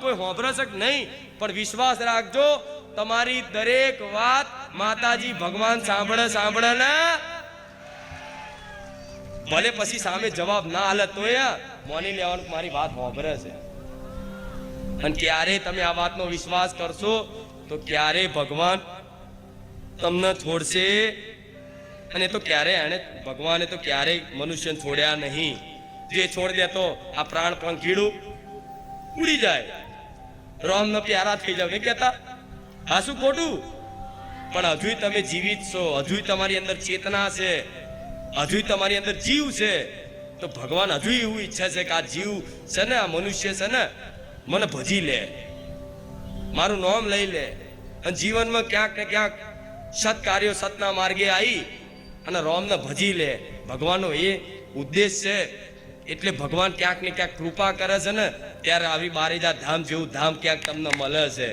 કોઈ હોંભરે છે કે નહીં, પણ વિશ્વાસ રાખજો તમારી દરેક વાત માતાજી ભગવાન સાંભળે ને ભલે પછી સામે જવાબ ના હાલે તોય માની લેવાનું મારી વાત હોંભરે છે. અને ક્યારે તમે આ વાતનો વિશ્વાસ કરશો તો ક્યારે ભગવાન તમને છોડશે. અને તો ક્યારે એને ભગવાને તો ક્યારેય મનુષ્યને છોડ્યા નહીં. જે છોડ દે તો આ પ્રાણ પંખીડું ઉડી જાય, રામ ન પ્યારા થઈ જાવ નહીં કહેતા? હા શું ખોટું? પણ હજુ તમે જીવિત છો, હજુ તમારી અંદર ચેતના છે, હજુ તમારી અંદર જીવ છે, તો ભગવાન હજુ એવું ઈચ્છે છે કે આ જીવ છે ને, આ મનુષ્ય છે ને, મને ભજી લે, મારું નામ લઈ લે, અને જીવનમાં ક્યાંક ને ક્યાંક સત્કાર્યો સતના માર્ગે આવી અને રામને ભજી લે. ભગવાનનો એ ઉદ્દેશ છે. એટલે ભગવાન ક્યાંક ને ક્યાંક કૃપા કરે છે ને, ત્યારે આવી બારેજા ધામ જેવું ધામ ક્યાંક તમને મળે છે.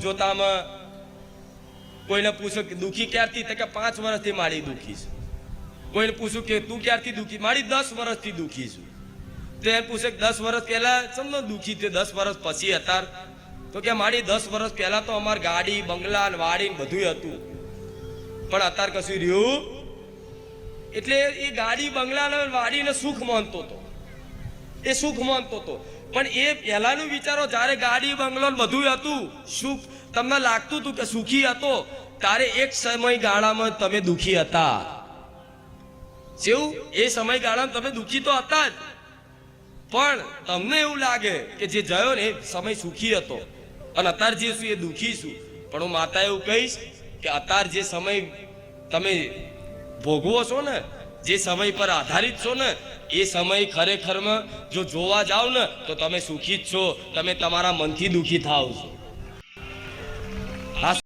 જોતામાં કોઈને પૂછો કે દુખી ક્યારથી, તો કે 5 વર્ષથી મારી દુખી છું. કોઈને પૂછું કે તું ક્યારથી દુખી, મારી 10 વર્ષથી દુખી છું. તો એને પૂછે કે 10 વર્ષ પહેલા સમજો દુખી તે 10 વર્ષ પછી હતા, તો કે મારી 10 વર્ષ પહેલા તો અમાર ગાડી બંગલા વાડી બધું હતું, પણ અત્યારે કશું રહ્યું. એટલે એ ગાડી બંગલા વાડીને સુખ માનતો હતો, એ સુખ માનતો હતો. પણ એ પહેલાનું વિચારો, જ્યારે ગાડી બંગલો બધું હતું, સુખ તમને લાગતું હતું કે સુખી હતો, ત્યારે એક સમયગાળામાં તમે દુખી હતા. જેવું એ સમયગાળામાં તમે દુખી તો હતા જ, પણ તમને એવું લાગે કે જે જયો ને એ સમય સુખી હતો, અને અત્યારે જે છું એ દુખી છું. પણ હું માતા એવું કહીશ કે અત્યારે જે સમય તમે ભોગવો છો ને, જે સમય પર આધારિત છો ને, એ સમય ખરેખરમાં જો જોવા જાવ ને તો તમે સુખી જ છો, તમે તમારા મનથી દુખી થાવ છો.